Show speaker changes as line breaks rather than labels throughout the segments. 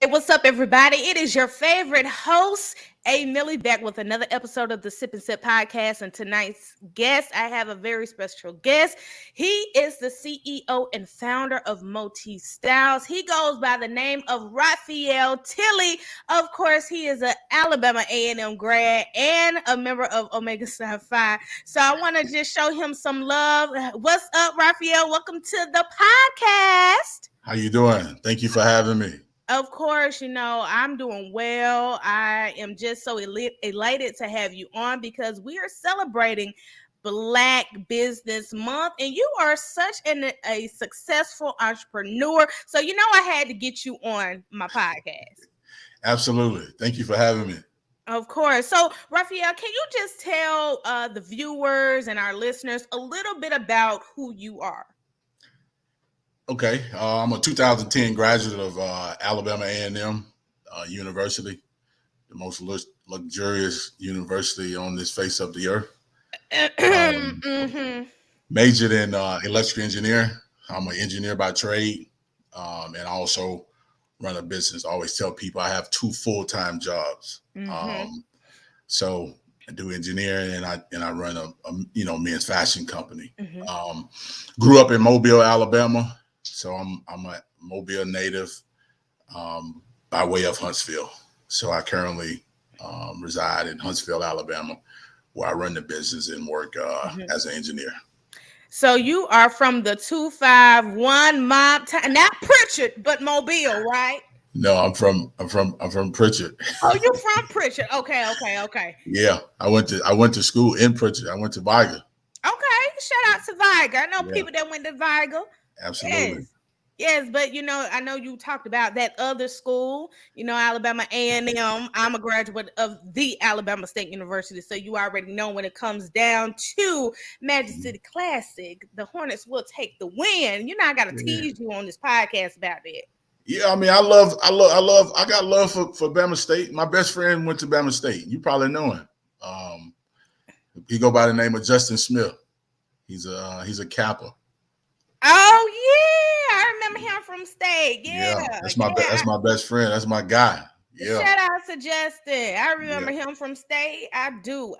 What's up, everybody? It is your favorite host, A. Millie, back with another episode of the Sip and Sip podcast. And tonight's guest, I have a very special guest. He is the CEO and founder of Motif Stylez. He goes by the name of Raphael Tilley. Of course, he is an Alabama A&M grad and a member of Omega Psi Phi. So I want to just show him some love. What's up, Raphael? Welcome to the podcast.
How you doing? Thank you for having me.
Of course, I'm doing well. I am just so elated to have you on because we are celebrating Black Business Month, and you are such a successful entrepreneur. So, I had to get you on my podcast.
Absolutely. Thank you for having me.
Of course. So, Raphael, can you just tell the viewers and our listeners a little bit about who you are?
Okay, I'm a 2010 graduate of Alabama A&M University, the most luxurious university on this face of the earth. Majored in electrical engineering. I'm an engineer by trade, and I also run a business. I always tell people I have 2 full-time jobs. So I do engineering and I run a men's fashion company. Grew up in Mobile, Alabama. So I'm a Mobile native by way of Huntsville. So I currently reside in Huntsville, Alabama, where I run the business and work as an engineer.
So you are from the 251 mob town, not Pritchard, but Mobile, right?
No, I'm from Pritchard.
Oh, you're from Pritchard. Okay.
Yeah, I went to school in Pritchard. I went to Viger.
Okay, shout out to Viger. I know people that went to Viger.
Absolutely.
Yes, but I know you talked about that other school, Alabama A&M. I'm a graduate of the Alabama State University, so you already know when it comes down to Magic City Classic, the Hornets will take the win. I got to tease you on this podcast about that.
Yeah, I mean, I got love for Bama State. My best friend went to Bama State. You probably know him. He go by the name of Justin Smith. He's a Kappa.
Oh yeah, I remember him from State. Yeah,
that's my best friend. That's my guy. Yeah.
Shout out to Justin. I remember him from State. I do.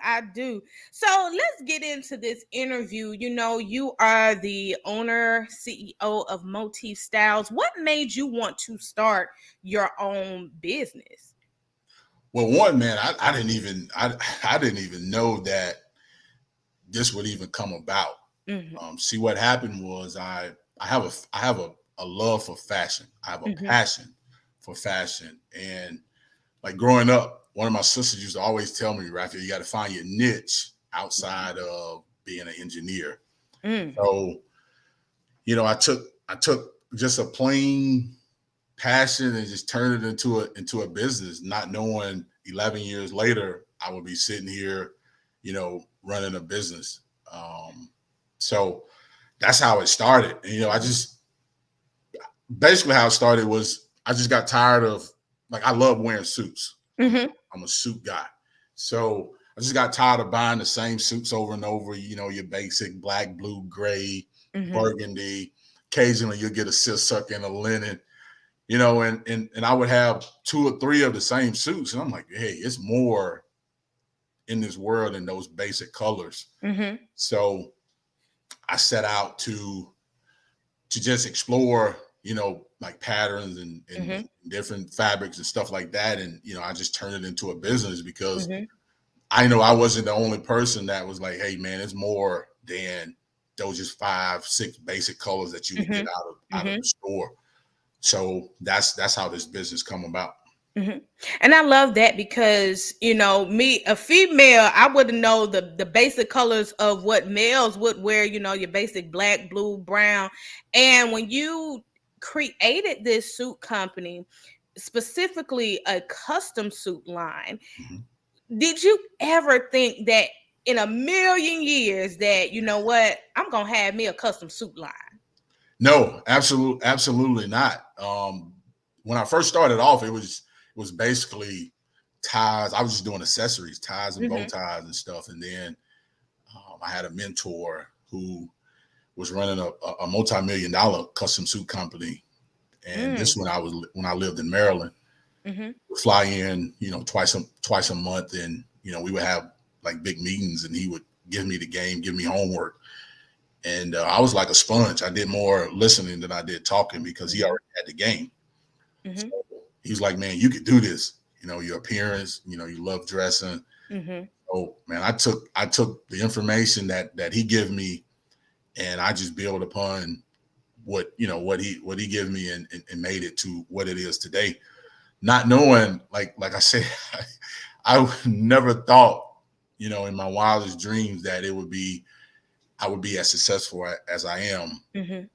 So let's get into this interview. You are the owner, CEO of Motif Stylez. What made you want to start your own business?
Well, one, man, I didn't even know that this would even come about. See, what happened was I have a love for fashion. I have a passion for fashion. And like growing up, one of my sisters used to always tell me, Raphael, you got to find your niche outside of being an engineer. So, I took just a plain passion and just turned it into a business, not knowing 11 years later I would be sitting here, running a business. So that's how it started. And, basically how it started was I just got tired of, I love wearing suits. I'm a suit guy. So I just got tired of buying the same suits over and over, your basic black, blue, gray, burgundy. Occasionally you'll get a silk and a linen, and I would have 2 or 3 of the same suits. And I'm like, hey, it's more in this world than those basic colors. So I set out to just explore, like patterns and different fabrics and stuff like that. And, I just turned it into a business because I know I wasn't the only person that was like, hey, man, it's more than those just 5, 6 basic colors that you can get out of the store. So that's how this business come about.
And I love that because, me, a female, I wouldn't know the basic colors of what males would wear, your basic black, blue, brown. And when you created this suit company, specifically a custom suit line, did you ever think that in a million years that, I'm going to have me a custom suit line?
No, absolutely not. When I first started off, it was basically ties. I was just doing accessories, ties and bow ties and stuff. And then I had a mentor who was running a multi-million-dollar custom suit company. And this when I lived in Maryland.
Mm-hmm.
Fly in, twice a month, and we would have like big meetings, and he would give me the game, give me homework, and I was like a sponge. I did more listening than I did talking because he
Mm-hmm.
already had the game. So
Mm-hmm.
he was like, "Man, you could do this. Your appearance. You love dressing."
Mm-hmm.
Oh man, I took the information that he gave me, and I just built upon what he gave me, and made it to what it is today. Not knowing, like I said, I never thought, in my wildest dreams that I would be as successful as I am
Mm-hmm.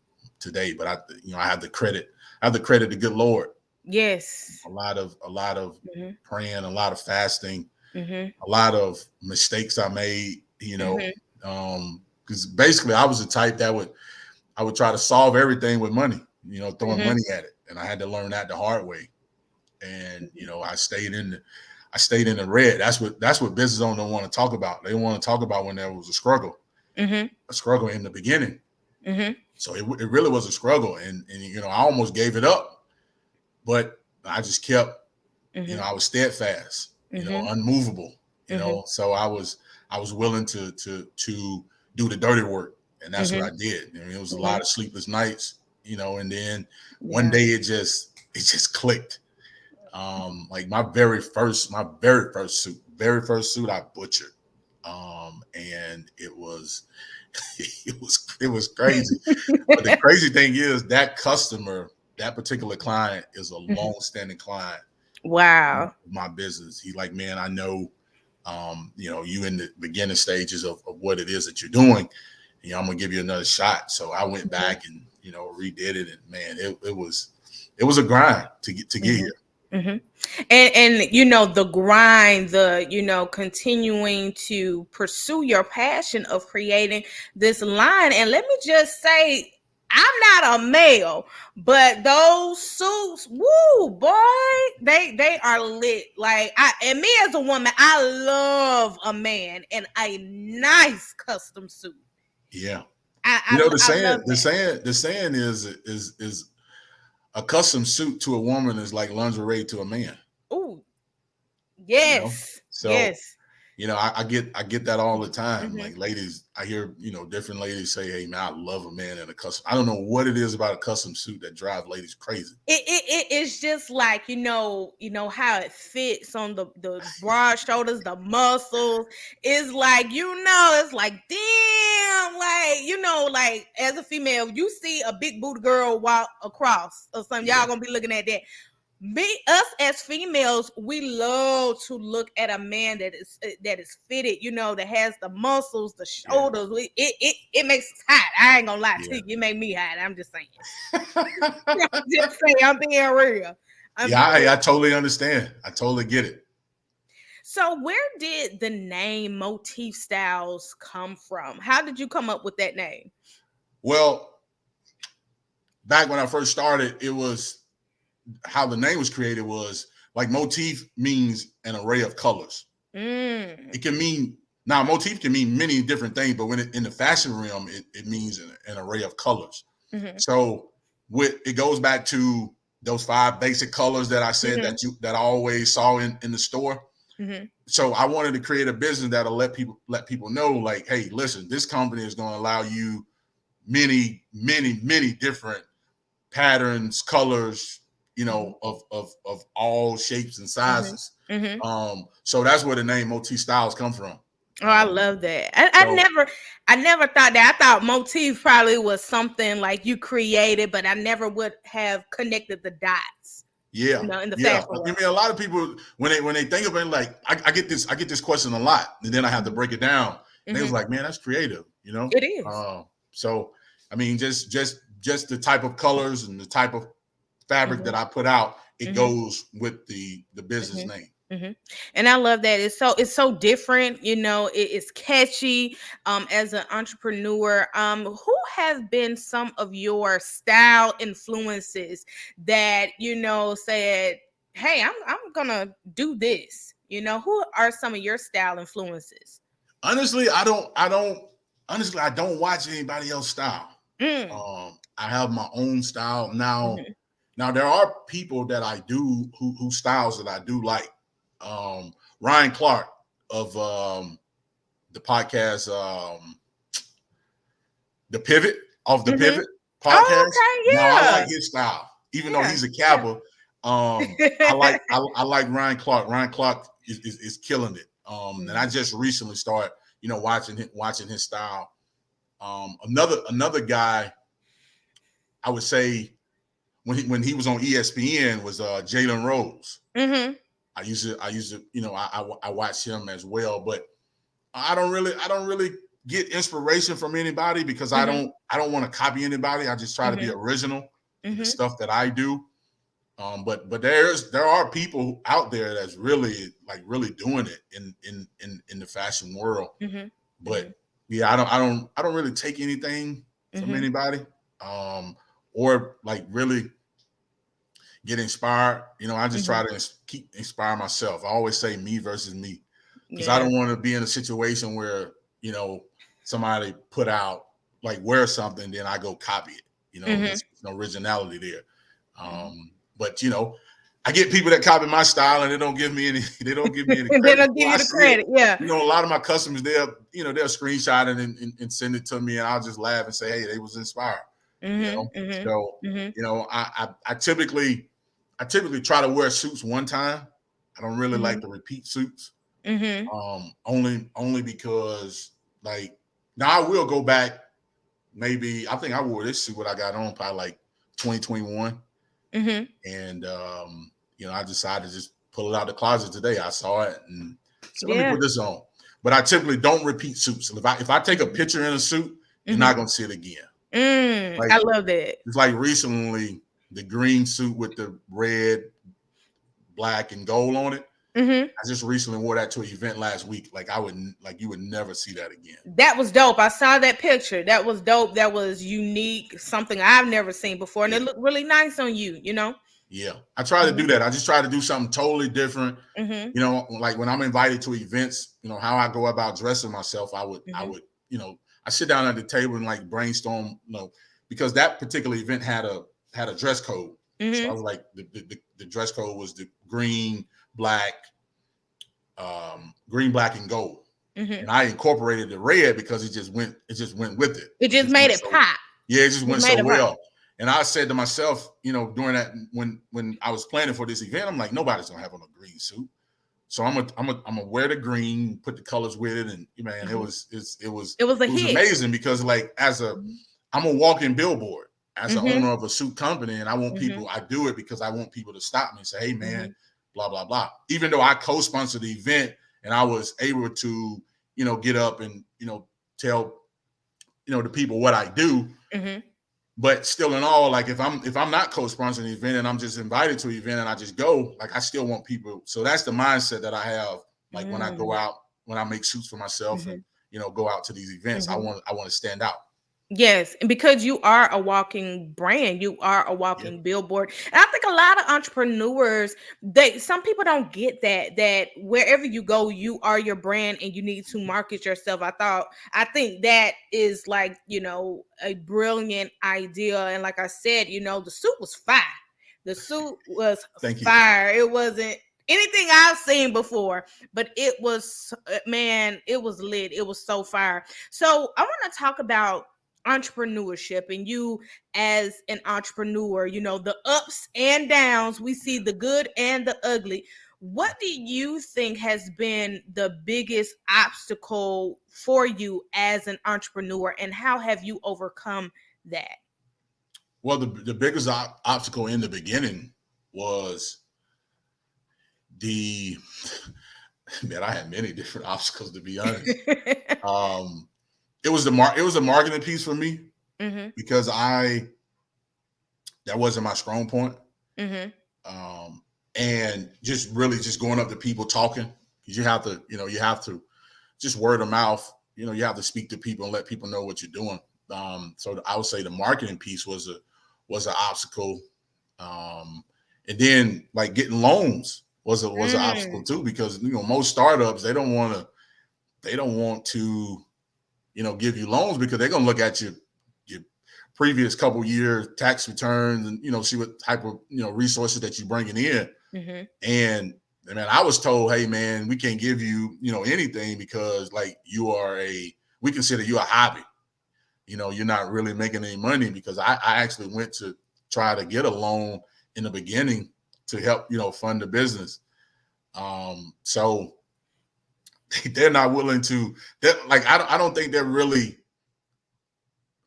today. But I have the credit. I have the credit to good Lord.
Yes.
A lot of
Mm-hmm.
praying, a lot of fasting,
Mm-hmm.
a lot of mistakes I made.
Mm-hmm.
Because basically I was the type that I would try to solve everything with money. Throwing
Mm-hmm.
money at it, and I had to learn that the hard way. And I stayed in the red. That's what business owners don't want to talk about. They want to talk about when there was
Mm-hmm.
a struggle in the beginning.
Mm-hmm.
So it really was a struggle, and I almost gave it up, but I just kept.
Mm-hmm.
I was steadfast.
Mm-hmm.
Unmovable.
Mm-hmm.
So I was willing to do the dirty work, and that's what
Mm-hmm.
I did. It was a
Mm-hmm.
lot of sleepless nights. And then one
Yeah.
day it just clicked. Like my very first suit I butchered. And it was it was crazy. But the crazy thing is that particular client is a
Mm-hmm.
long-standing client of
Wow.
my business. He's like, man, I know you in the beginning stages of what it is that you're doing. I'm gonna give you another shot. So I went
Mm-hmm.
back and redid it, and man, it was a grind to get
Mm-hmm.
here.
Mm-hmm. And the grind, the continuing to pursue your passion of creating this line. And let me just say, I'm not a male, but those suits, woo, boy, they are lit. Like and me as a woman, I love a man in a nice custom suit.
Yeah. The
I
saying
love
the
that.
saying the saying is a custom suit to a woman is like lingerie to a man.
Ooh,
You know,
yes,
so
yes.
I get that all the time.
Mm-hmm.
Like ladies, I hear different ladies say, "Hey man, I love a man in a custom." I don't know what it is about a custom suit that drives ladies crazy.
It's just like how it fits on the broad shoulders, the muscles. It's like it's like damn, like like as a female, you see a big booty girl walk across or something,
Yeah,
y'all gonna be looking at that. Us as females, we love to look at a man that is fitted, that has the muscles, the
yeah,
shoulders. It makes us hot. I ain't gonna lie to
yeah.
you, it make me hot. I'm just saying. Just say I'm being real. I'm
Yeah,
being
I
real.
totally understand. I totally get it.
So where did the name Motif Styles come from? How did you come up with that name?
Well, back when I first started, it was how the name was created was like motif means an array of colors.
Mm.
It can mean now motif can mean many different things, but when in the fashion realm, it means an array of colors.
Mm-hmm.
So it goes back to those five basic colors that I said
Mm-hmm.
that I always saw in the store.
Mm-hmm.
So I wanted to create a business that'll let people know, like, hey, listen, this company is going to allow you many, many, many different patterns, colors, of all shapes and
Mm-hmm.
sizes.
Mm-hmm.
So that's where the name Motif Styles come from.
Oh, I love that.
So
I never thought that. I thought motif probably was something like you created, but I never would have connected the dots.
yeah,
In the
yeah.
fashion
I
world.
mean, a lot of people when they think of it, like I get this question a lot, and then I have to break it down. And they was
Mm-hmm.
like, man, that's creative.
It is.
So I mean, just the type of colors and the type of fabric
Mm-hmm.
that I put out, it
Mm-hmm.
goes with the business name.
Mm-hmm. And I love that it's so different. It's catchy. As an entrepreneur, who have been some of your style influences that said, "Hey, I'm gonna do this." Who are some of your style influences?
Honestly, I don't watch anybody else's style.
Mm.
I have my own style now.
Mm-hmm.
Now there are people that I do who styles that I do like. Ryan Clark of the podcast, the Pivot of the
Mm-hmm.
Pivot
Oh,
podcast. Now I like
okay,
his style, even though
yeah,
he's a
yeah,
Kappa.
yeah.
I like Ryan Clark. Ryan Clark is killing it. And I
Mhm.
just recently started, watching his style. Another guy I would say when he was on ESPN was Jalen Rose.
Mhm.
I used to, I watch him as well, but I don't really get inspiration from anybody because I
Mhm.
don't want to copy anybody. I just try to be
Mhm.
original in the
Mhm.
stuff that I do. But there are people out there that's really doing it in the fashion world.
Mhm.
But
Mhm.
yeah, I don't really take anything from
Mhm.
anybody, um, or like really get inspired. I just try
Mhm.
to keep inspire myself. I always say me versus me because I
Yes.
don't want to be in a situation where somebody put out like wear something, then I go copy it.
Mhm.
There's no originality there.
Mhm.
But I get people that copy my style and they don't give me any they don't give me any
And then
credit
I'll give
for. I
you the
see it.
credit. Yeah.
A lot of my customers they'll screenshot it and send it to me, and I'll just laugh and say, hey, they was inspired. You
Mhm.
know,
Mhm.
so
Mhm.
I typically try to wear suits one time. I don't really like
Mhm.
to repeat suits.
Mhm.
Only because like now I will go back. Maybe I think I wore this suit what I got on probably like 2021,
Mhm.
and I decided to just pull it out of the closet today. I saw it and said, let me
Yeah.
put this on. But I typically don't repeat suits. If I take a
Mhm.
picture in a suit, you're
Mhm.
not gonna see it again.
I
Like
love that.
it's like recently the green suit with the red, black, and gold on it.
Mhm.
I just recently wore that to an event last week. Like you would never see that again.
That was dope. I saw that picture. That was dope. That was unique. Something I've never seen before, and it
Yeah.
looked really nice on you. You know.
Yeah. I try to do
Mhm.
that. I just try to do something totally different.
Mhm.
Like when I'm invited to events, how I go about dressing myself, I would, I sit down at the table and like brainstorm, because that particular event had a dress code. So I
Mhm.
was like, the dress code was the black, green, black, and gold.
Mhm.
And I incorporated the red because it just went with it.
It
It
just
just
made
went
it
so
pop.
yeah, it just
Just
went
made
so
it pop.
well. And I said to myself, during that when I was planning for this event, I'm like, nobody's gonna have on a green suit. So I'm gonna wear the green, put the colors with it, and man, it
Mhm.
was it was
It was a
it was
hit.
amazing because like I'm a walking billboard as an
Mhm.
owner of a suit company, and
Mhm.
I do it because I want people to stop me and say, hey man,
Mhm.
blah blah blah. Even though I co-sponsored the event and I was able to get up and tell the people what I do,
Mhm.
but still in all, like if I'm not co-sponsoring the event and I'm just invited to an event and I just go, like I still want people. So that's the mindset that I have. Like when I go
Mm.
out, when I make suits for myself and
Mhm.
go out to these events, I
Mhm.
want I want to stand out.
Yes, and because you are a walking brand, you are a
Yeah,
walking billboard. And I think a lot of entrepreneurs, some people don't get that wherever you go, you are your brand and you need to market yourself. I think that is like, a brilliant idea. And like I said, the suit was fire. The suit was
thank you.
fire. It wasn't anything I've seen before, but it was man, it was lit. It was so fire. So I want to talk about entrepreneurship and you as an entrepreneur, the ups and downs. We see the good and the ugly. What do you think has been the biggest obstacle for you as an entrepreneur, and how have you overcome that?
Well, the biggest obstacle in the beginning was the man. I had many different obstacles to be honest. Um, it was a marketing piece for me
Mhm.
because that wasn't my strong point.
Mhm.
um, and just really just going up to people talking because you have to just word of mouth. You have to speak to people and let people know what you're doing. So I would say the marketing piece was an obstacle, and then like getting loans was an obstacle
Mm.
too because most startups they don't want to give you loans because they're gonna look at your previous couple years tax returns and, see what type of, resources that you're bringing in. And man, I was told, hey man, we can't give you, anything because like we consider you a hobby. You're not really making any money, because I actually went to try to get a loan in the beginning to help, fund the business. So they're not willing to, I don't think they're really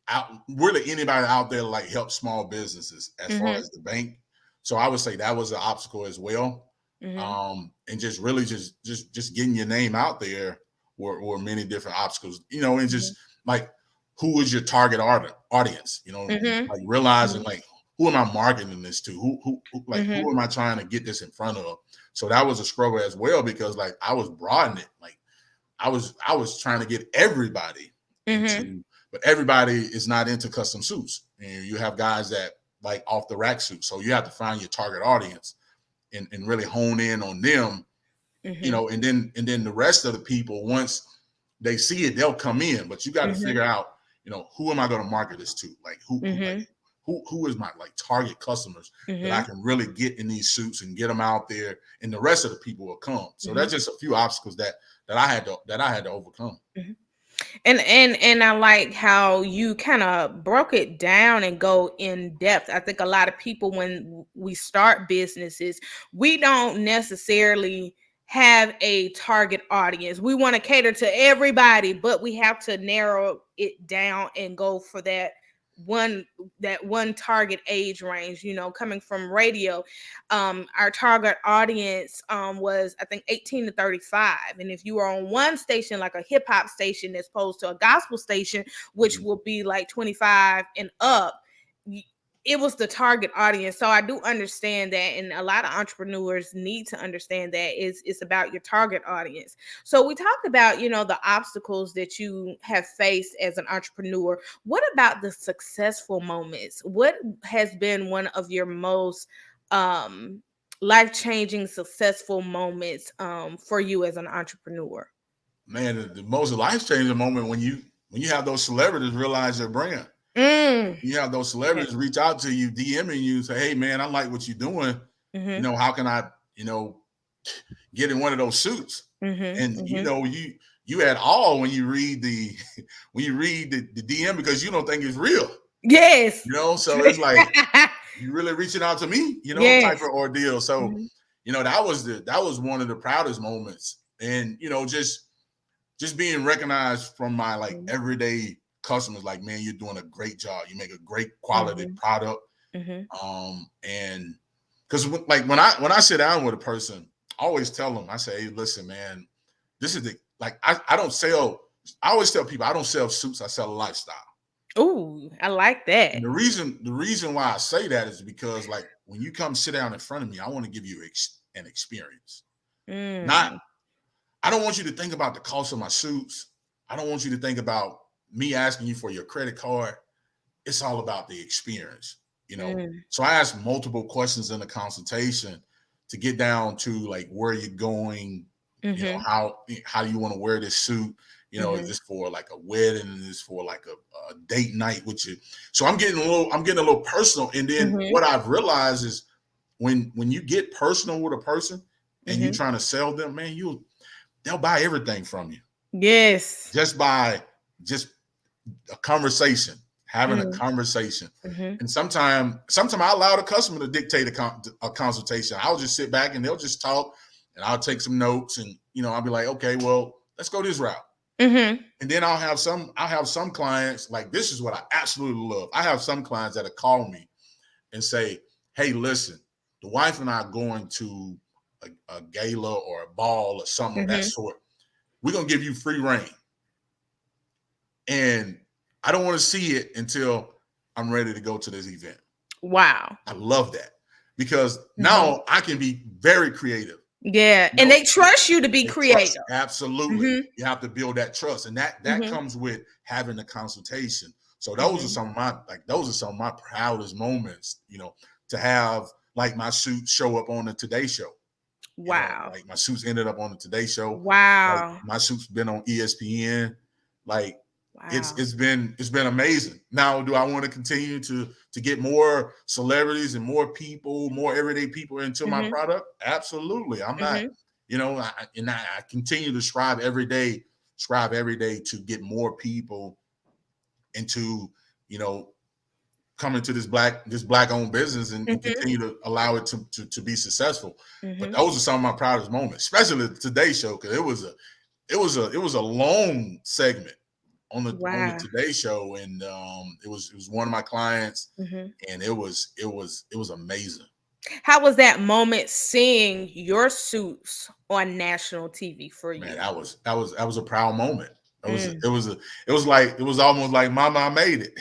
anybody out there like help small businesses as far as the bank. So I would say that was an obstacle as well. And just really just getting your name out there were many different obstacles, and just like, who is your target audience, like realizing like, who am I marketing this to? Who who am I trying to get this in front of? So that was a struggle as well, because like I was broadening it. Like I was trying to get everybody into, but everybody is not into custom suits. And you have guys that like off the rack suits. So you have to find your target audience and really hone in on them, and then the rest of the people, once they see it, they'll come in. But you got to figure out, who am I going to market this to? Like who is my like target customers that I can really get in these suits and get them out there, and the rest of the people will come. So that's just a few obstacles that I had to overcome.
And I like how you kind of broke it down and go in depth. I think a lot of people, when we start businesses, we don't necessarily have a target audience. We want to cater to everybody, but we have to narrow it down and go for that one target age range. Coming from radio, our target audience was, I think, 18 to 35. And if you were on one station, like a hip-hop station, as opposed to a gospel station, which will be like 25 and up, it was the target audience. So I do understand that, and a lot of entrepreneurs need to understand that it's about your target audience. So we talked about, the obstacles that you have faced as an entrepreneur. What about the successful moments? What has been one of your most life-changing successful moments for you as an entrepreneur?
Man, the most life-changing moment when you have those celebrities realize their brand. You have those celebrities reach out to you, DMing you, say, hey man, I like what you're doing. How can I, get in one of those suits? And you at all when you read the DM, because you don't think it's real.
Yes.
So it's like, you really reaching out to me, type of ordeal. So, that was one of the proudest moments. And, just being recognized from my like everyday customers, like, man, you're doing a great job. You make a great quality product. And because like when I sit down with a person, I always tell them, I say, hey, listen, man, this is I don't sell. I always tell people I don't sell suits. I sell a lifestyle.
Ooh, I like that.
And the reason why I say that is because like when you come sit down in front of me, I want to give you an experience. I don't want you to think about the cost of my suits. I don't want you to think about me asking you for your credit card. It's all about the experience, So I ask multiple questions in the consultation to get down to like where you're going, how you want to wear this suit. Is this for like a wedding? Is this for like a date night with you? So I'm getting a little personal. And then what I've realized is when you get personal with a person and you're trying to sell them, man, they'll buy everything from you.
Yes.
Just a conversation, having a conversation. And sometimes I allow the customer to dictate a consultation. I'll just sit back and they'll just talk, and I'll take some notes, and I'll be like, okay, well, let's go this route. And then I'll have some clients, like, this is what I absolutely love. I have some clients that'll call me and say, hey, listen, the wife and I are going to a gala or a ball or something of that sort. We're going to give you free reign. And I don't want to see it until I'm ready to go to this event.
Wow.
I love that, because now I can be very creative.
Yeah. And they trust you to be creative.
Absolutely. You have to build that trust. And that comes with having a consultation. So those are some of my proudest moments, to have like my suit show up on the Today Show.
Wow.
Like my suits ended up on the Today Show.
Wow.
Like my suit's been on ESPN. Like,
Wow.
It's been amazing. Now, do I want to continue to get more celebrities and more people, more everyday people into my
Mm-hmm.
product? Absolutely. I'm not,
Mm-hmm.
I continue to strive every day to get more people into, you know, come into this black owned business and
Mm-hmm.
continue to allow it to be successful. But
Mm-hmm.
those are some of my proudest moments, especially the Today Show, because it was a long segment on the
Wow.
Today Show, and it was one of my clients,
Mm-hmm.
and it was amazing.
How was that moment seeing your suits on national TV for
Man,
you?
that was a proud moment.
Mm.
It was almost like Mama, I made it.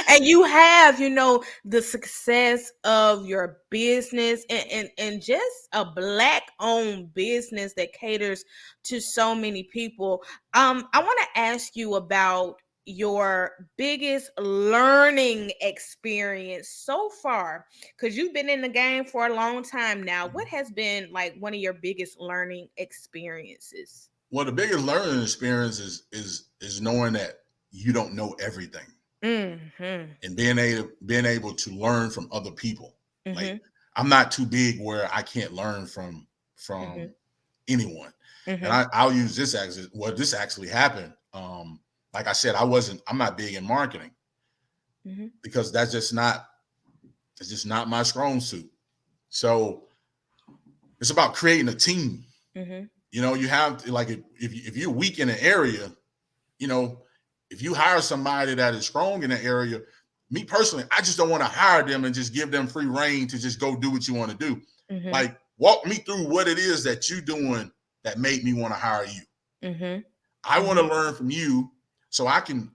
And you have, the success of your business and just a black owned business that caters to so many people. I want to ask you about your biggest learning experience so far, because you've been in the game for a long time now. What has been like one of your biggest learning experiences?
Well, the biggest learning experience is knowing that you don't know everything,
Mm-hmm.
and being able to learn from other people. Like,
Mm-hmm.
I'm not too big where I can't learn from
Mm-hmm.
anyone. And
Mm-hmm.
I'll use this as well. This actually happened. Like I said, I'm not big in marketing
Mm-hmm.
because it's just not my strong suit. So it's about creating a team.
Mm-hmm.
You know, you have to, like, if you're weak in an area, you know, if you hire somebody that is strong in an area, me personally, I just don't want to hire them and just give them free reign to just go do what you want to do.
Mm-hmm.
Like, walk me through what it is that you're doing that made me want to hire you.
Mm-hmm.
I want
Mm-hmm.
to learn from you so I can,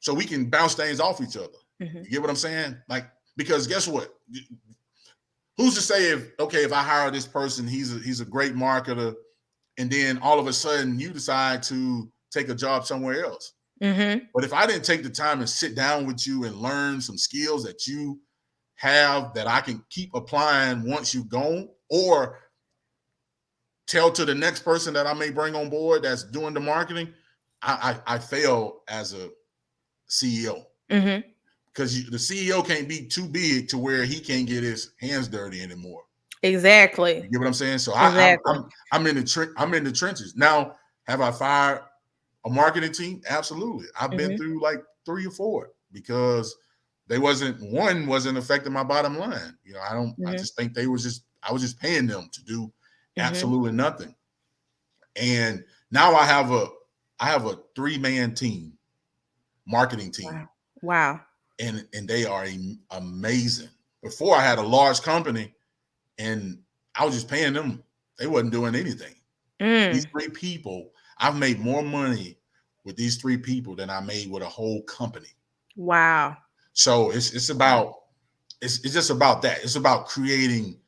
so we can bounce things off each other.
Mm-hmm.
You get what I'm saying? Like, because guess what? Who's to say if I hire this person, he's a great marketer, and then all of a sudden you decide to take a job somewhere else.
Mm-hmm.
But if I didn't take the time and sit down with you and learn some skills that you have that I can keep applying once you've gone, or tell to the next person that I may bring on board that's doing the marketing, I fail as a CEO,
Mm-hmm.
because the CEO can't be too big to where he can't get his hands dirty anymore.
Exactly.
You get what I'm saying? So
Exactly.
I'm in I'm in the trenches now. Have I fired a marketing team? Absolutely. I've been
Mm-hmm.
through like 3 or 4 because one wasn't affecting my bottom line. I
Mm-hmm.
just think I was just paying them to do
Mm-hmm.
absolutely nothing. And now I have a 3-man team, marketing team,
Wow. Wow.
and they are amazing. Before, I had a large company and I was just paying them. They wasn't doing anything. These
Mm.
3 people, I've made more money with these 3 people than I made with a whole company.
Wow.
So it's just about that. It's about creating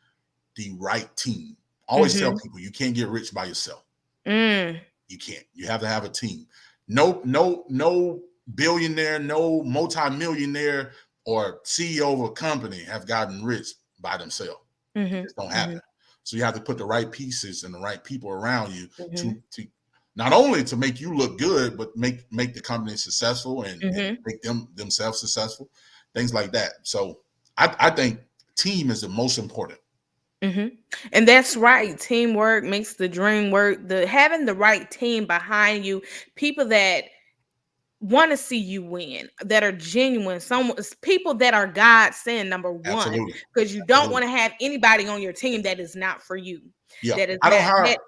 the right team. I always tell
Mm-hmm.
people you can't get rich by yourself.
Mm.
You can't. You have to have a team. No billionaire, no multimillionaire or CEO of a company have gotten rich by themselves. It
Mm-hmm.
just don't
Mm-hmm.
happen. So you have to put the right pieces and the right people around you
Mm-hmm.
to not only to make you look good, but make the company successful and
Mm-hmm.
make themselves successful, things like that. So I think team is the most important.
Mm-hmm. And that's right. Teamwork makes the dream work. The having the right team behind you, people that want to see you win, that are genuine, some people that are God sent, number one,
Absolutely.
because you don't
Absolutely.
want to have anybody on your team that is not for you.
Yeah.
That is not that.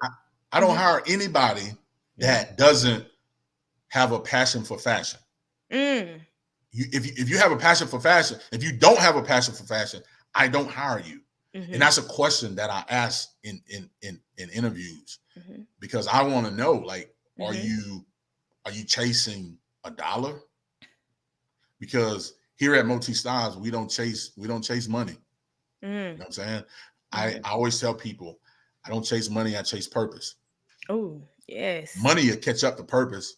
I don't
Mhm,
hire anybody
mhm.
that doesn't have a passion for fashion.
Mm,
If you have a passion for fashion, if you don't have a passion for fashion, I don't hire you. And
mhm,
that's a question that I ask in interviews,
mhm,
because I want to know, like, are
mhm,
you chasing a dollar? Because here at Motif Stylez, we don't chase money. You
mm,
know what I'm saying?
mhm.
I always tell people, I don't chase money, I chase purpose.
Oh, yes.
Money will catch up to purpose.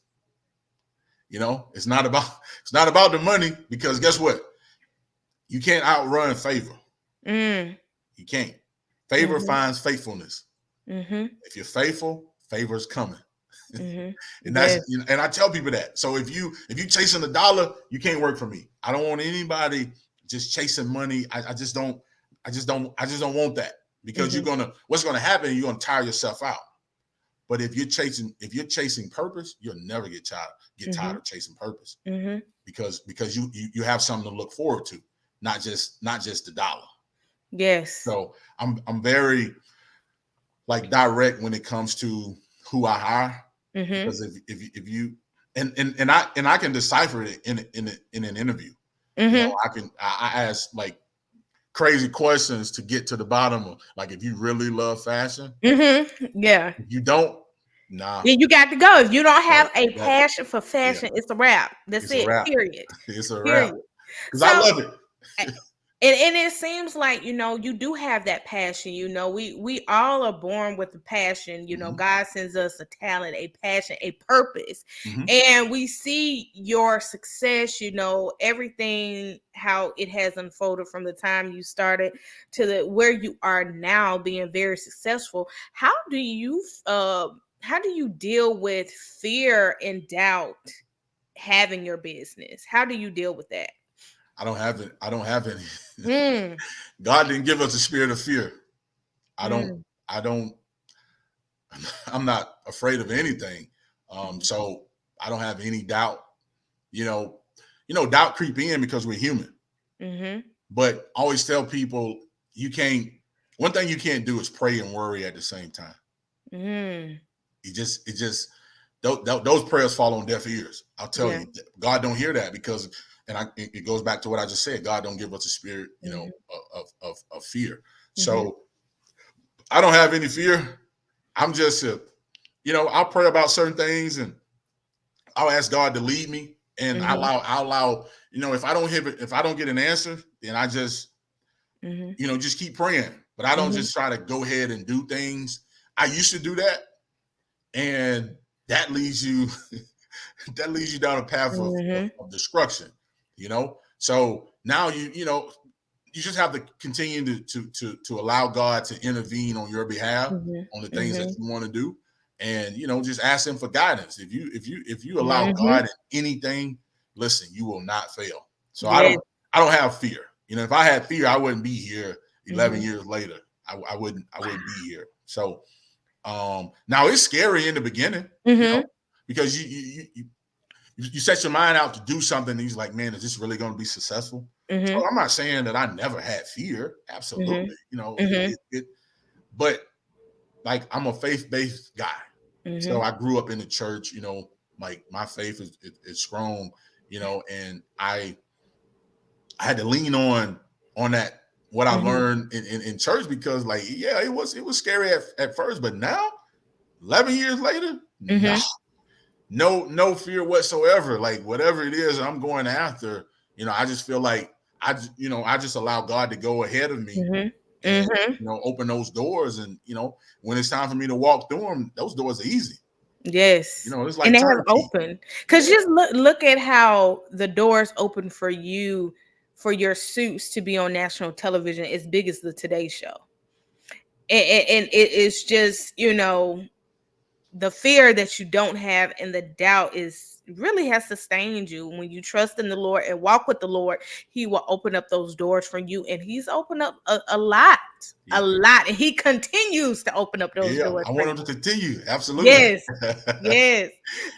It's not about the money, because guess what? You can't outrun favor.
Mm,
You can't. Favor
mhm,
finds faithfulness.
mhm.
If you're faithful, favor's coming.
Mm-hmm.
And
Yes.
that's, and I tell people that. So if you chasing the dollar, you can't work for me. I don't want anybody just chasing money. I just don't want that, because
Mm-hmm.
what's gonna happen, you're gonna tire yourself out. But if you're chasing purpose, you'll never get
Mm-hmm.
tired of chasing purpose,
Mm-hmm.
because you have something to look forward to, not just the dollar.
Yes.
So I'm very like direct when it comes to who I hire,
Mm-hmm.
because if you and I can decipher it in an interview. You know,
Mm-hmm.
I ask like crazy questions to get to the bottom of, like, if you really love fashion.
Mm-hmm. Yeah.
If you don't, nah,
Yeah, you got to go. If you don't
that
have a
that
passion for
yeah,
fashion, it's a wrap. That's
it's a
it.
wrap.
Period.
It's a wrap,
Period.
because I
So
love it.
a- and it seems like, you do have that passion. We all are born with a passion.
Hmm.
God sends us a talent, a passion, a purpose,
Hmm.
and we see your success, everything, how it has unfolded from the time you started to the where you are now, being very successful. How do you deal with fear and doubt having your business? How do you deal with that?
I don't have it. I don't have any.
Mm,
God didn't give us a spirit of fear. I don't.
mm,
I don't. I'm not afraid of anything.
mhm,
So I don't have any doubt. You know, doubt creep in because we're human.
mhm,
But I always tell people, you can't. One thing you can't do is pray and worry at the same time.
mm.
It just those prayers fall on deaf ears. I'll tell
Yeah.
you, God don't hear that, because, it goes back to what I just said. God don't give us a spirit,
Mhm,
of fear.
mhm,
So I don't have any fear. I'm just I'll pray about certain things, and I'll ask God to lead me, and
mhm,
I allow, if I don't get an answer, then I just,
mhm,
just keep praying. But I don't
mhm,
just try to go ahead and do things. I used to do that, and that leads you that leads you down a path
mhm,
of destruction. So now you just have to continue to allow God to intervene on your behalf
mhm,
on the things that
mhm,
you want to do, and just ask Him for guidance. If you allow
mhm.
God in anything, listen, you will not fail. So I
Yes.
don't have fear. If I had fear, I wouldn't be here 11
Mhm.
years later. I wouldn't be here. So now it's scary in the beginning,
Mhm,
because you set your mind out to do something, and he's like, man, is this really going to be successful? So
mhm,
I'm not saying that I never had fear. Absolutely.
mhm, mhm,
But like, I'm a faith-based guy. So
mhm,
I grew up in the church, like my faith is strong, and I had to lean on that, what I
mhm.
learned in church, because, like, yeah, it was scary at first, but now 11 years later, no,
Mhm,
no fear whatsoever. Like, whatever it is I'm going after, I just feel like I just allow God to go ahead of me,
mhm,
and
mhm.
open those doors, and when it's time for me to walk through them, those doors are easy.
Yes.
It's
And
like
they have
turnkey.
opened. Cause
Yeah,
just look at how the doors open for you, for your suits to be on national television as big as the Today Show. And it is just, the fear that you don't have and the doubt is really has sustained you. When you trust in the Lord and walk with the Lord, He will open up those doors for you, and He's opened up a lot, a
yeah,
lot, and He continues to open up those
yeah.
doors
I
for
want them
you.
to continue. Absolutely.
Yes. Yes.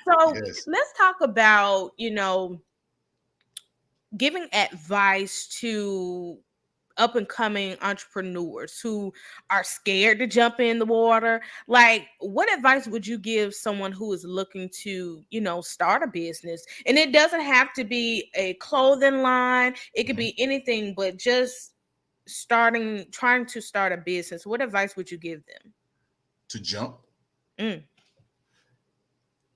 So
Yes.
let's talk about, giving advice to up and coming entrepreneurs who are scared to jump in the water. Like, what advice would you give someone who is looking to, start a business? And it doesn't have to be a clothing line, it could
Mhm.
be anything, but just trying to start a business. What advice would you give them?
To jump.
Mm,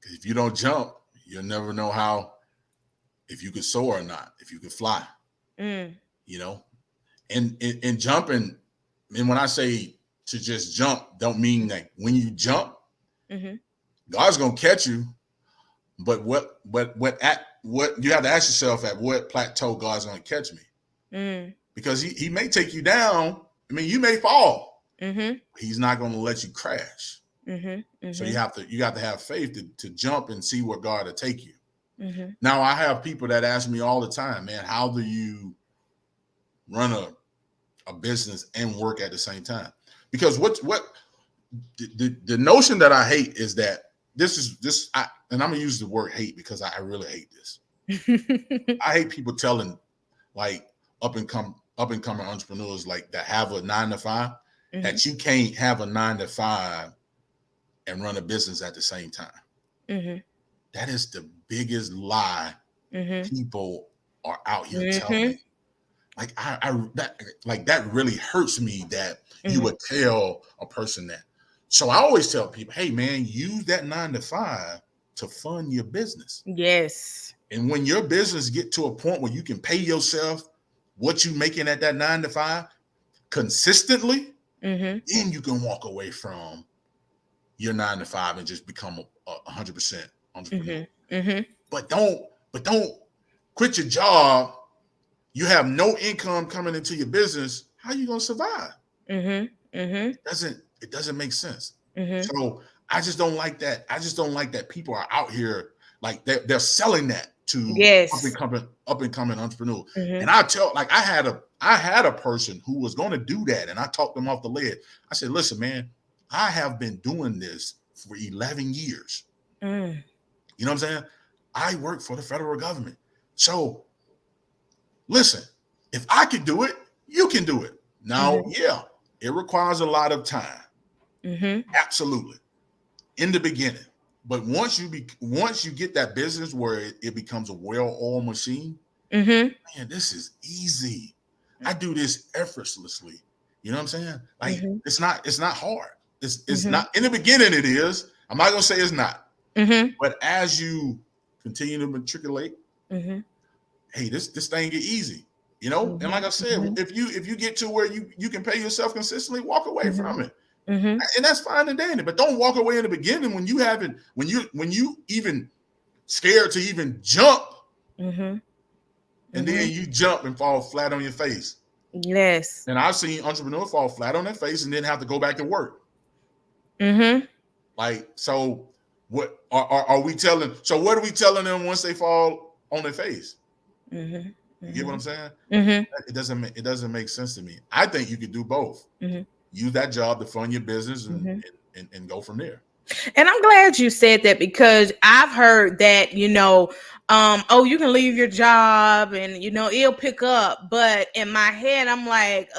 'Cause if you don't jump, you'll never know if you could soar or not, if you could fly.
mm,
You know, and jumping. And when I say to just jump, don't mean that when you jump,
mm-hmm,
God's gonna catch you. But what you have to ask yourself, at what plateau God's gonna catch me?
mm,
Because he may take you down. I mean, you may fall.
mm-hmm,
He's not gonna let you crash. So you got to have faith to jump and see where God will take you.
Mm-hmm.
Now I have people that ask me all the time, man, how do you run a business and work at the same time? Because what the notion that I hate is that and I'm gonna use the word hate because I really hate this. I hate people telling like up and coming entrepreneurs like that have a 9-to-5 that you can't have a 9-to-5 and run a business at the same time. That is the biggest lie people are out here telling. Like that really hurts me that you would tell a person that. So I always tell people, hey man, use that 9-to-5 to fund your business.
Yes.
And when your business get to a point where you can pay yourself what you making at that 9-to-5 consistently, then you can walk away from your 9-to-5 and just become a 100% entrepreneur. But don't quit your job. You have no income coming into your business. How are you gonna survive? It doesn't make sense. So I just don't like that. I just don't like that people are out here like they're selling that to up and coming entrepreneurs. And I tell, like I had a person who was going to do that, and I talked them off the lid. I said, listen, man, I have been doing this for 11 years. You know what I'm saying? I work for the federal government. So listen, if I can do it, you can do it. Now, yeah, it requires a lot of time. Absolutely. In the beginning. But once you get that business where it becomes a well-oiled machine, man, this is easy. I do this effortlessly. You know what I'm saying? Like it's not hard. It's not in the beginning, it is. I'm not gonna say it's not. But as you continue to matriculate, hey, this thing get easy. You know, and like I said, if you get to where you can pay yourself consistently, walk away from it. And that's fine and dandy, but don't walk away in the beginning when you even scared to even jump, and then you jump and fall flat on your face.
Yes.
And I've seen entrepreneurs fall flat on their face and then have to go back to work. Like, so what are we telling? So what are we telling them once they fall on their face? You get what I'm saying? It doesn't make sense to me. I think you could do both. Use that job to fund your business and go from there.
And I'm glad you said that because I've heard that, oh, you can leave your job and, it'll pick up. But in my head, I'm like,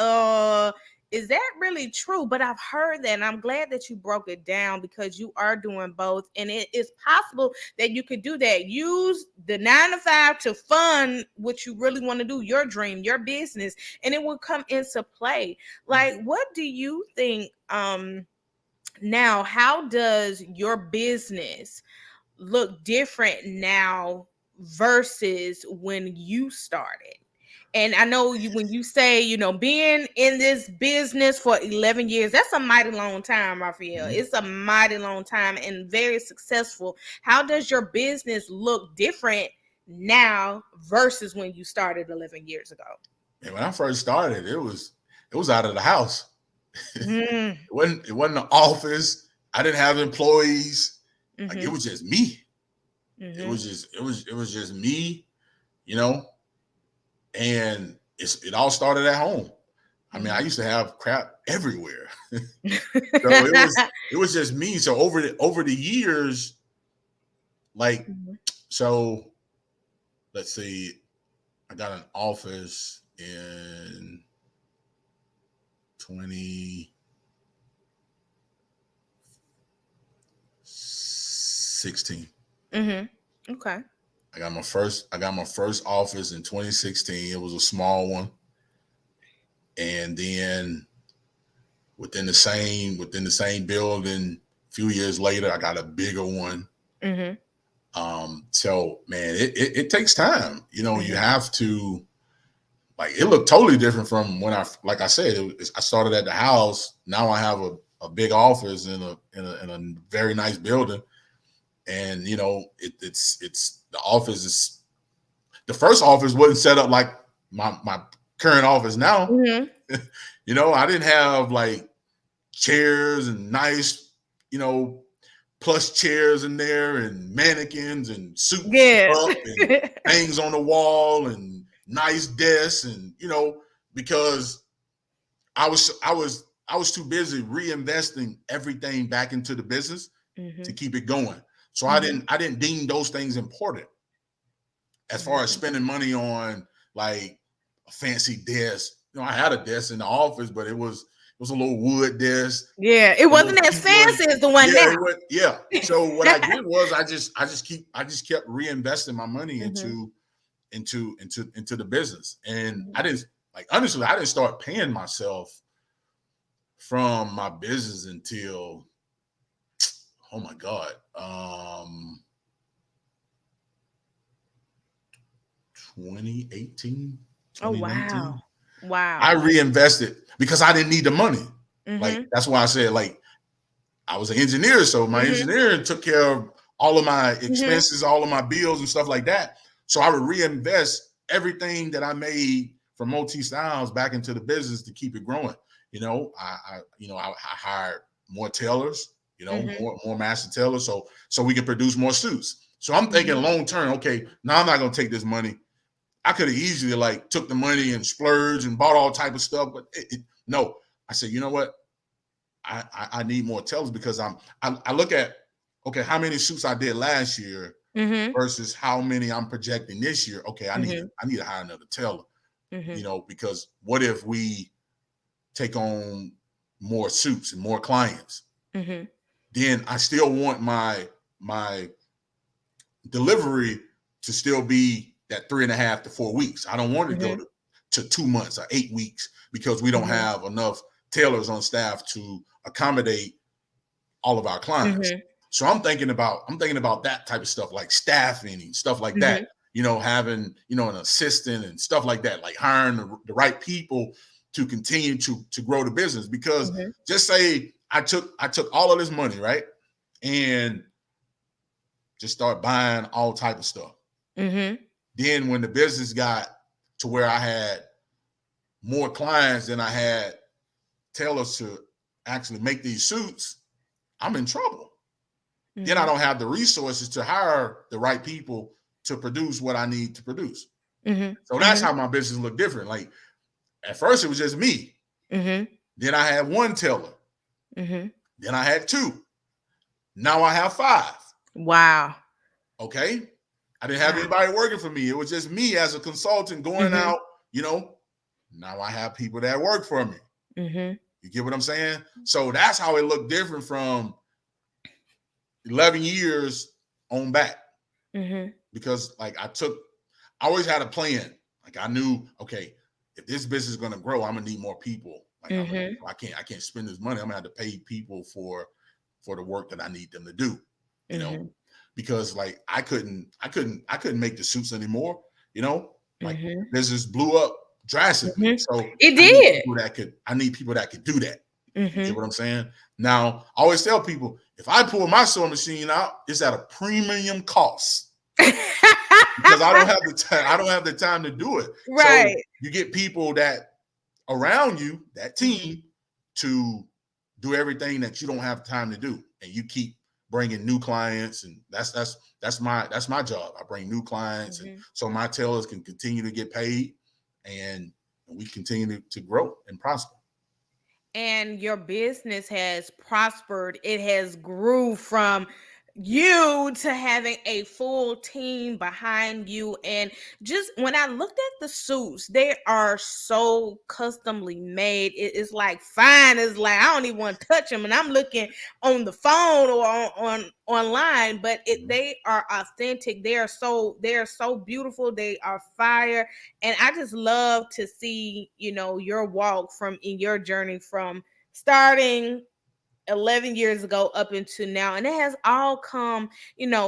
is that really true? But I've heard that, and I'm glad that you broke it down because you are doing both. And it is possible that you could do that. Use the 9-to-5 to fund what you really want to do, your dream, your business, and it will come into play. Like, what do you think? Now, how does your business look different now versus when you started? And I know when you say, being in this business for 11 years, that's a mighty long time, Raphael. It's a mighty long time and very successful. How does your business look different now versus when you started 11 years ago?
And when I first started, it was out of the house. It wasn't an office. I didn't have employees. Like, it was just me. It was just me, and it all started at home. I mean, I used to have crap everywhere. So it was just me. So over the years, like, so let's see, I got an office in 2016.
Okay.
I got my first office in 2016. It was a small one. And then within the same building, a few years later, I got a bigger one. So man, it takes time. You have to, like, it looked totally different from when I started at the house. Now I have a big office in a very nice building. And it's the office is, the first office wasn't set up like my current office now. I didn't have like chairs and nice, plush chairs in there and mannequins and suits
Yes.
up and things on the wall and nice desks and because I was too busy reinvesting everything back into the business to keep it going. So I didn't deem those things important as far as spending money on like a fancy desk. I had a desk in the office, but it was a little wood desk.
Yeah, it wasn't as fancy as the one now.
So what I did was I just kept reinvesting my money into the business, and I didn't honestly I didn't start paying myself from my business until 2018.
Oh wow.
I reinvested because I didn't need the money. Like that's why I said I was an engineer, so my engineering took care of all of my expenses, all of my bills and stuff like that. So I would reinvest everything that I made from Motif Stylez back into the business to keep it growing. I hired more tailors, more master tailors, so we could produce more suits. So I'm thinking long term. Okay, now I'm not gonna take this money. I could have easily took the money and splurged and bought all type of stuff, but no. I said, you know what? I need more tailors because I look at how many suits I did last year versus how many I'm projecting this year. Okay, I need to hire another tailor. Because what if we take on more suits and more clients? Then I still want my delivery to still be that 3.5 to 4 weeks. I don't want to go to 2 months or 8 weeks because we don't have enough tailors on staff to accommodate all of our clients. So I'm thinking about that type of stuff, like staffing and stuff like that. Having an assistant and stuff like that, like hiring the right people to continue to grow the business. Because just say I took all of this money, right, and just start buying all type of stuff. Then when the business got to where I had more clients than I had tailors to actually make these suits, I'm in trouble. Then I don't have the resources to hire the right people to produce what I need to produce. So that's how my business looked different. Like at first it was just me. Then I had one tailor. Then I had 2. Now I have 5.
Wow.
Okay. I didn't have anybody working for me. It was just me as a consultant going out, Now I have people that work for me. You get what I'm saying? So that's how it looked different from 11 years on back. Because I always had a plan. Like I knew, okay, if this business is going to grow, I'm gonna need more people. Like I can't spend this money. I'm gonna have to pay people for the work that I need them to do. Because I couldn't make the suits anymore. Business blew up drastically. So
it did.
I need people that could do that. You get what I'm saying? Now, I always tell people, if I pull my sewing machine out, it's at a premium cost. Because I don't have the time to do it.
Right.
So you get people that around you, that team, to do everything that you don't have time to do, and you keep bringing new clients, and that's my job. I bring new clients, and so my tailors can continue to get paid, and we continue to grow and prosper.
And your business has prospered. It has grew from you to having a full team behind you. And just when I looked at the suits, they are so customly made. It is fine. It's I don't even want to touch them, and I'm looking on the phone or on online, but they are authentic. They are so beautiful. They are fire. And I just love to see, your walk in your journey from starting 11 years ago up into now, and it has all come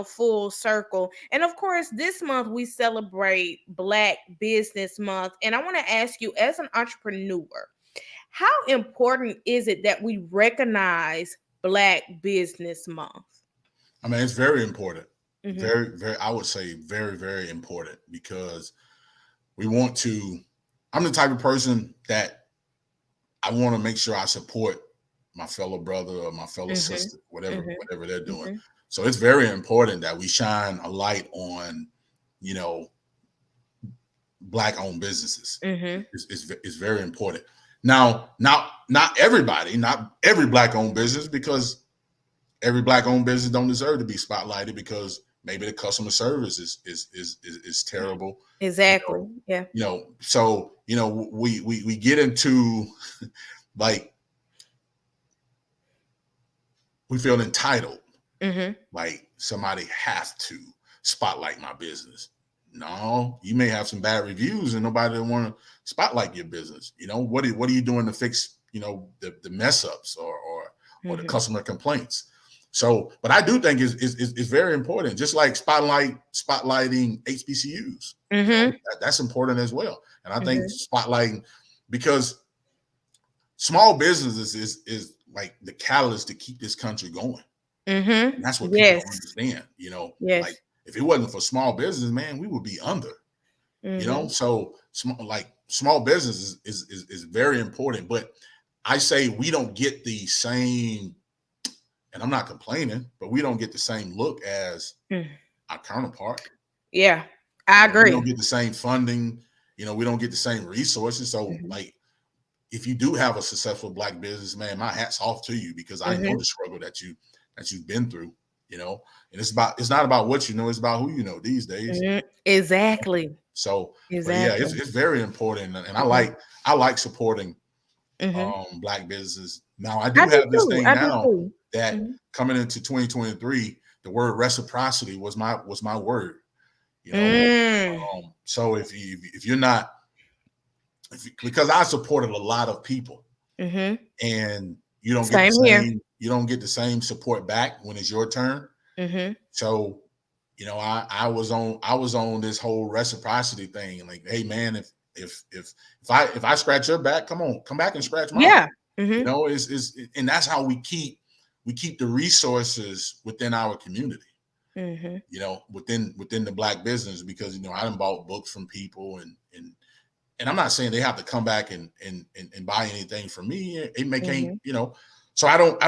full circle. And of course, this month we celebrate Black Business Month, and I want to ask you, as an entrepreneur, how important is it that we recognize Black Business Month?
I mean, it's very important. Very, very, I would say very, very important, because I'm the type of person that I want to make sure I support my fellow brother or my fellow
Mm-hmm.
sister, whatever they're doing.
Mm-hmm.
So it's very important that we shine a light on, you know, Black owned businesses.
Mm-hmm.
It's very important. Now, not everybody, not every Black owned business, because every Black owned business don't deserve to be spotlighted, because maybe the customer service is terrible.
Exactly. Yeah.
So we get into like, we feel entitled,
Mm-hmm.
like somebody have to spotlight my business. No, you may have some bad reviews and nobody want to spotlight your business. What are you doing to fix the mess ups or the
Mm-hmm.
customer complaints? So, but I do think is very important. Just like spotlighting HBCUs,
Mm-hmm.
that's important as well. And I think
Mm-hmm.
spotlighting, because small businesses is like the catalyst to keep this country going.
Mm-hmm.
And that's what people
Yes.
don't understand.
Yes.
Like, if it wasn't for small business, man, we would be under.
Mm-hmm.
So small business is very important. But I say we don't get the same, and I'm not complaining, but we don't get the same look as our counterpart.
Yeah, I
We
agree.
don't get the same funding. We don't get the same resources. So,
Mm-hmm.
like, if you do have a successful Black business, man, my hat's off to you, because I know
Mm-hmm.
the struggle that you've been through. And it's not about what you know, it's about who you know these days.
Mm-hmm. Exactly.
So, but yeah,
Exactly.
it's very important, and
Mm-hmm.
I like supporting
Mm-hmm.
Black businesses. Now, I
I
do
do
have this
too.
thing
I do
now
too.
that
Mm-hmm.
coming into 2023, the word reciprocity was my word.
Mm.
So if you're not, because I supported a lot of people,
Mm-hmm.
and you don't get the
Same here.
same support back when it's your turn.
Mm-hmm.
So, I was on this whole reciprocity thing, and like, hey man, if I scratch your back, come back and scratch mine.
Yeah. Mm-hmm.
And that's how we keep the resources within our community.
Mm-hmm.
Within the Black business, because I done bought books from people, and I'm not saying they have to come back and buy anything from me. It may
Mm-hmm.
can't. So I don't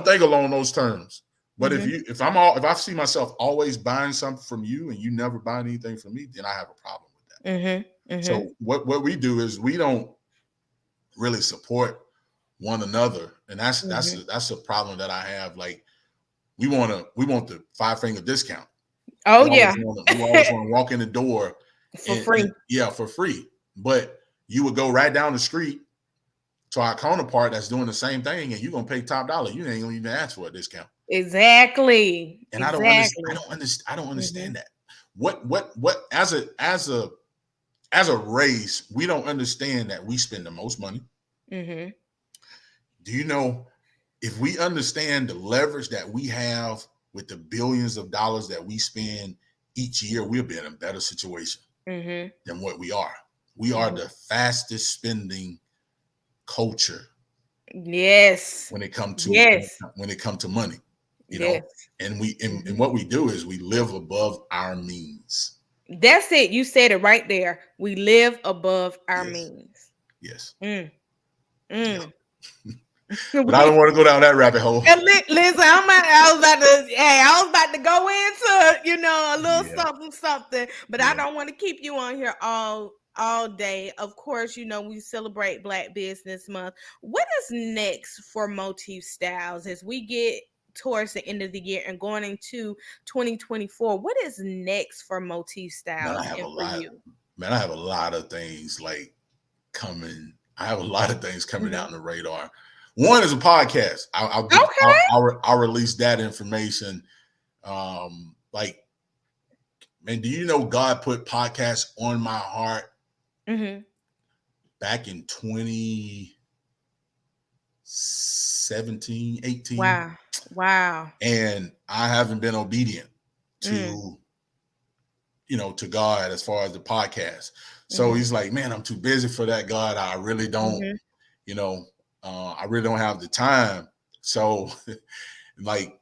think along those terms. But
Mm-hmm.
if I see myself always buying something from you and you never buy anything from me, then I have a problem with that.
Mm-hmm. Mm-hmm.
So what we do is we don't really support one another, and
Mm-hmm.
that's a problem that I have. Like, we want the 5-finger discount.
Oh yeah.
We always want to walk in the door
For
and
free.
yeah, for free. But you would go right down the street to our counterpart that's doing the same thing, and you're gonna pay top dollar. You ain't gonna even ask for a discount.
Exactly.
And
Exactly.
I don't
Mm-hmm.
understand that. What as a race, we don't understand that we spend the most money.
Mm-hmm.
Do you know, if we understand the leverage that we have with the billions of dollars that we spend each year, we'll be in a better situation
Mm-hmm.
than what we are. We are
Mm-hmm.
the fastest spending culture
Yes.
when it comes
Yes.
to money,
Yes.
and
Mm-hmm.
what we do is we live above our means.
That's it. You said it right there. We live above our
Yes,
means.
yes,
Mm.
yeah.
Mm.
But I don't want to go down that rabbit hole.
And listen, I was about to, hey, I was about to go into, a little
Yeah,
something, something, but I
yeah.
don't want to keep you on here all day. Of course, we celebrate Black Business Month. What is next for Motif Stylez as we get towards the end of the year and going into 2024? What is next for Motif
Man,
Stylez and for you?
I have a lot of things like coming. I have a lot of things coming
Mhm.
down the radar. One is a podcast.
Okay.
I'll release that information. Like, man, do you know God put podcasts on my heart
Mm-hmm.
back in 2017, 18?
Wow. Wow.
And I haven't been obedient
Mm.
to to God as far as the podcast. So
Mm-hmm.
he's like, man, I'm too busy for that, God. I really don't,
Mm-hmm.
you know, I really don't have the time. So like,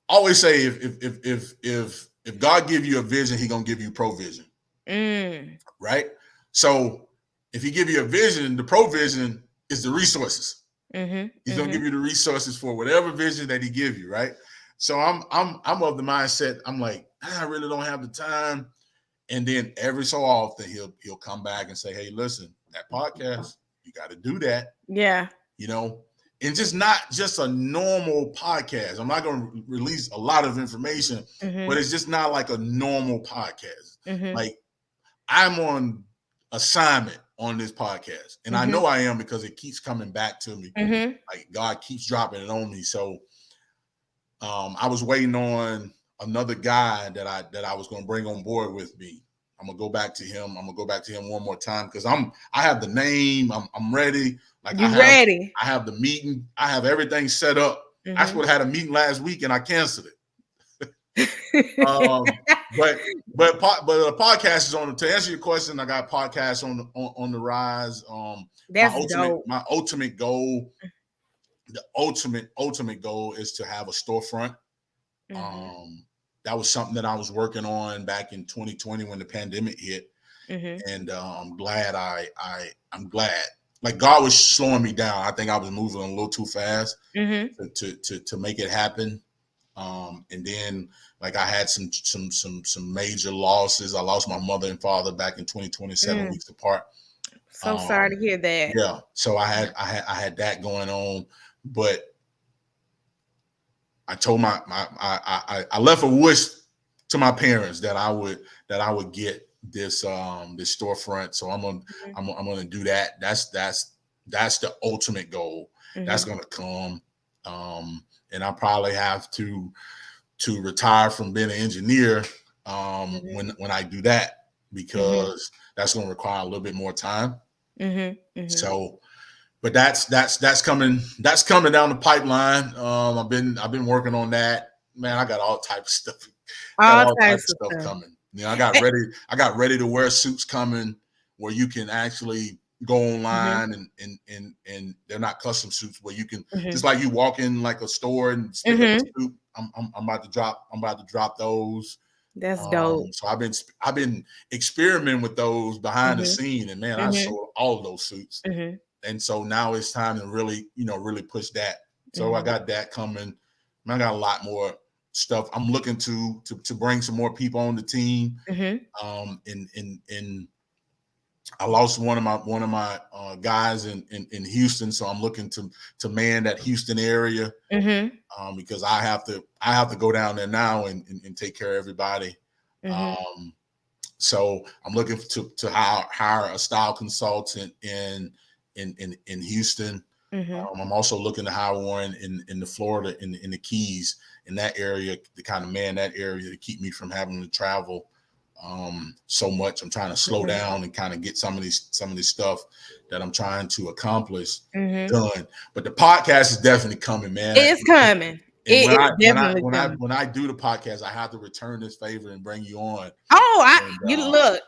always say, if God give you a vision, he gonna give you provision.
Mm.
Right? So if he give you a vision, the provision is the resources.
Mm-hmm.
He's gonna give you the resources for whatever vision that he give you, right? So I'm of the mindset. I'm like, I really don't have the time. And then every so often he'll come back and say, hey, listen, that podcast, you got to do that.
Yeah.
You know, and just not just a normal podcast. I'm not going to release a lot of information, but it's just not like a normal podcast. Like I'm on assignment on this podcast, and I know I am because it keeps coming back to me. Like God keeps dropping it on me. So I was waiting on another guy that I was going to bring on board with me. I'm gonna go back to him. I'm gonna go back to him one more time because I have the name. I'm ready. Like
ready?
I have the meeting. I have everything set up. I should have had a meeting last week and I canceled it. But the podcast is on. To answer your question, I got podcasts on the rise.
That's dope.
My ultimate goal. The ultimate goal is to have a storefront. That was something that I was working on back in 2020 when the pandemic hit, and I'm glad I'm glad. Like God was slowing me down. I think I was moving a little too fast to make it happen. And then like I had some major losses. I lost my mother and father back in 2020, 7 weeks apart.
So sorry to hear that.
Yeah, so I had that going on, but I told I left a wish to my parents that I would get this this storefront. So I'm gonna do that. That's the ultimate goal. That's gonna come. And I probably have to retire from being an engineer when I do that because that's gonna require a little bit more time. So. But that's coming down the pipeline. I've been working on that. Man, I got all type of stuff. All types of stuff coming. You know, I got ready to wear suits coming where you can actually go online and they're not custom suits where you can just like you walk in like a store and pick up a suit. I'm about to drop those.
That's dope.
So I've been experimenting with those behind the scene, and man, I sold all of those suits. And so now it's time to really push that. So I got that coming. I got a lot more stuff. I'm looking to bring some more people on the team. And I lost one of my guys in Houston, so I'm looking to man that Houston area because I have to go down there now and take care of everybody. So I'm looking to hire a style consultant in Houston. I'm also looking to hire one in the Florida in the Keys in that area to kind of man that area to keep me from having to travel so much. I'm trying to slow down and kind of get some of this stuff that I'm trying to accomplish done. But the podcast is definitely coming, man.
It's coming.
When I do the podcast, I have to return this favor and bring you on.
Look.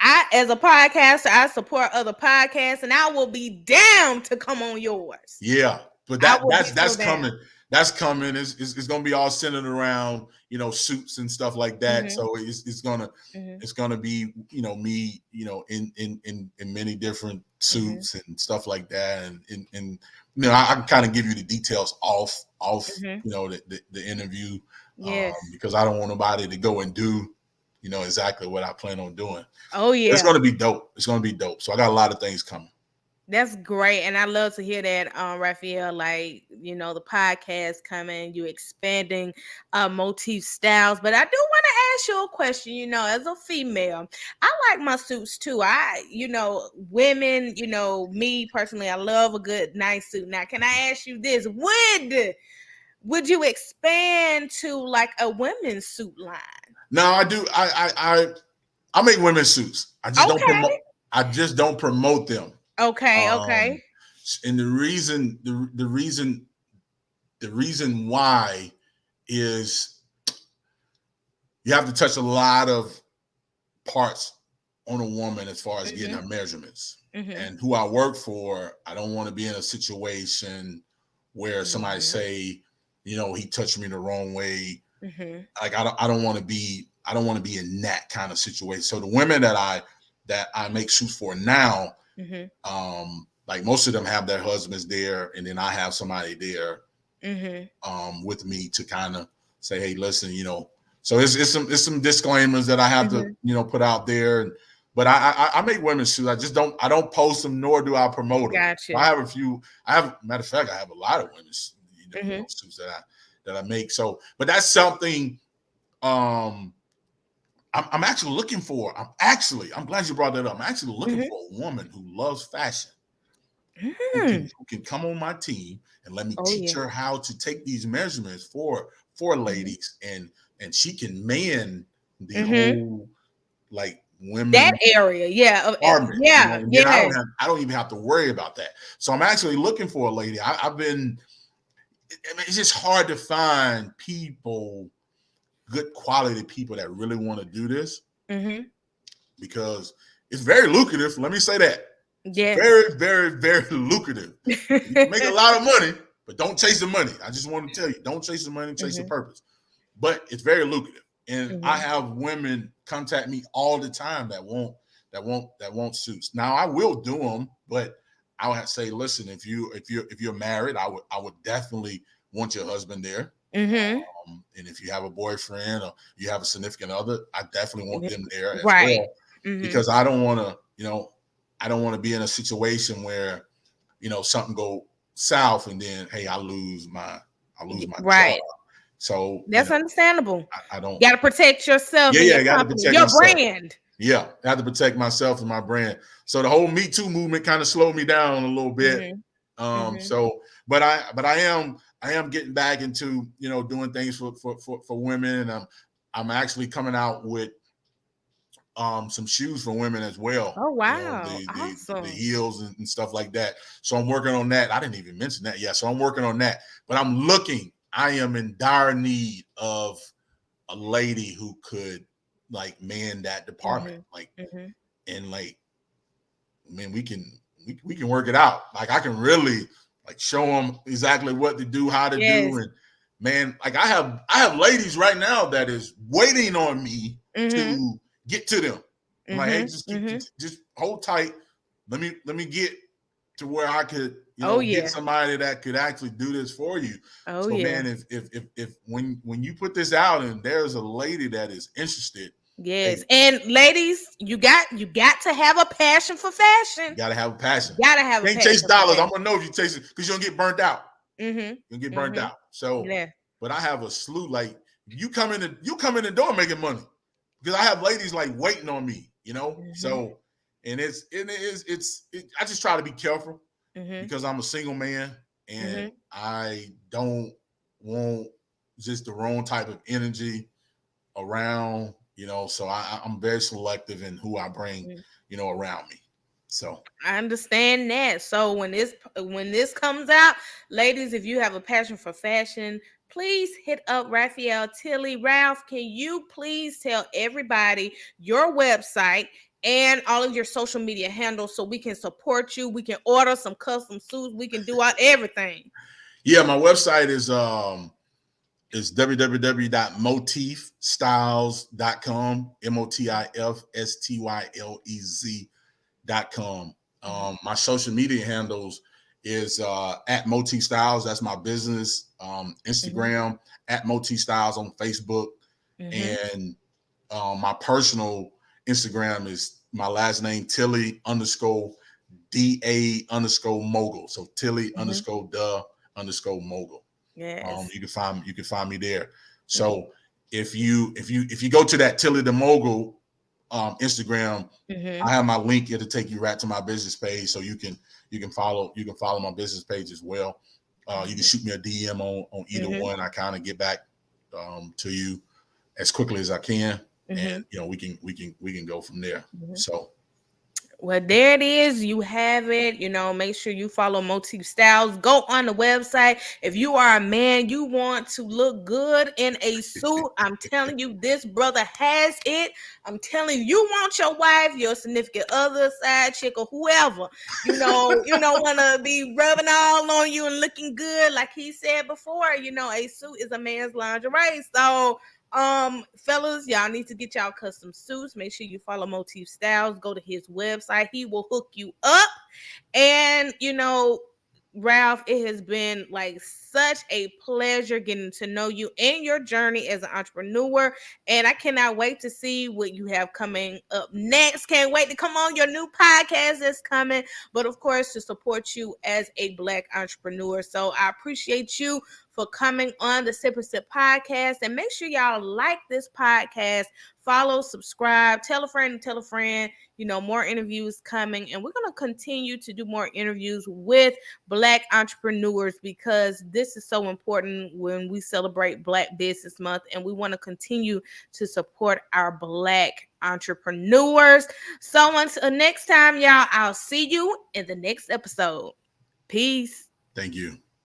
I, as a podcaster, I support other podcasts, and I will be down to come on yours.
Yeah, but that's coming. That's coming. It's going to be all centered around suits and stuff like that. So it's gonna be me in many different suits and stuff like that, and I can kind of give you the details off the interview, because I don't want nobody to go and do exactly what I plan on doing.
Oh yeah,
it's going to be dope. It's going to be dope. So I got a lot of things coming.
That's great, and I love to hear that, Raphael. Like the podcast coming, you expanding Motif Stylez. But I do want to ask you a question. As a female, I like my suits too. Women. Me personally, I love a good nice suit. Now, can I ask you this? Would you expand to like a women's suit line?
No, I do. I make women's suits. I just don't promote them.
Okay.
And the reason why is you have to touch a lot of parts on a woman as far as getting her measurements. And who I work for, I don't want to be in a situation where somebody say, he touched me the wrong way. Like I don't want to be in that kind of situation. So the women that I make suits for now, like most of them have their husbands there, and then I have somebody there with me to kind of say, hey, listen, so it's some disclaimers that I have to put out there. But I make women's suits. I don't post them, nor do I promote them.
Gotcha.
I have a few. Matter of fact, I have a lot of women's suits that I make. So, but that's something I'm actually looking for. I'm glad you brought that up. I'm actually looking for a woman who loves fashion, who can come on my team and let me teach her how to take these measurements for ladies, and she can man the whole like women
that area,
department, and then I don't even have to worry about that. So I'm actually looking for a lady. It's just hard to find people, good quality people that really want to do this, because it's very lucrative. Let me say that.
Yeah,
very, very, very lucrative. You can make a lot of money, but don't chase the money. I just want to tell you, don't chase the money, chase the purpose. But it's very lucrative, and I have women contact me all the time that want suits. Now I will do them, but I would have to say, listen, if you're married, I would definitely want your husband there. And if you have a boyfriend or you have a significant other, I definitely want them there as well, because I don't want to, I don't want to be in a situation where, something go south and then, hey, I lose my job. So
that's understandable.
I don't.
Got to protect yourself and your company, your brand.
Yeah, I have to protect myself and my brand. So the whole Me Too movement kind of slowed me down a little bit. So, but I am getting back into doing things for women, and I'm actually coming out with some shoes for women as well.
Oh wow,
awesome. The heels and stuff like that. So I'm working on that. I didn't even mention that yet. So I'm working on that. But I am in dire need of a lady who could like man that department. And like, man, we can work it out. Like I can really like show them exactly what to do, how to do, and man, like I have ladies right now that is waiting on me to get to them. I'm like, hey, just hold tight. Let me get to where I could, get somebody that could actually do this for you. Man, if when you put this out and there's a lady that is interested.
Yes, and ladies, you got to have a passion for fashion.
You gotta have a passion.
Can't
chase dollars. I'm gonna know if you chase it because you're gonna get burnt out. You'll get burnt out. So, but I have a slew. Like you come in the door making money because I have ladies like waiting on me. So, and I just try to be careful because I'm a single man and I don't want just the wrong type of energy around. So I'm very selective in who I bring, around me. So
I understand that. So when this comes out, ladies, if you have a passion for fashion, please hit up Raphael Tilley. Ralph, can you please tell everybody your website and all of your social media handles so we can support you? We can order some custom suits. We can do everything.
Yeah, my website is www.motifstylez.com, motifstylez.com. My social media handles is at Motif Stylez. That's my business. Instagram at Motif Stylez on Facebook. And my personal Instagram is my last name, Tilley _DA_mogul. So Tilley _the_mogul.
Yes.
You can find me there. So if you go to that Tilley the Mogul Instagram, I have my link. It'll take you right to my business page, so you can follow my business page as well. You can shoot me a DM on either one. I kind of get back to you as quickly as I can, and we can go from there. So.
Well, there it is. You have it. Make sure you follow Motif Stylez. Go on the website. If you are a man, you want to look good in a suit, I'm telling you, this brother has it. I'm telling you, want your wife, your significant other, side chick, or whoever, you don't want to be rubbing all on you and looking good. Like he said before, a suit is a man's lingerie. So Fellas, y'all need to get y'all custom suits. Make sure you follow Motif Stylez. Go to his website. He will hook you up. And Ralph, it has been like such a pleasure getting to know you and your journey as an entrepreneur. And I cannot wait to see what you have coming up next. Can't wait to come on your new podcast that's coming. But of course, to support you as a Black entrepreneur. So I appreciate you for coming on the Sip and Sip podcast. And make sure y'all like this podcast, follow, subscribe, tell a friend, tell a friend. More interviews coming. And we're going to continue to do more interviews with Black entrepreneurs because this is so important when we celebrate Black Business Month. And we want to continue to support our Black entrepreneurs. So until next time, y'all, I'll see you in the next episode. Peace.
Thank you.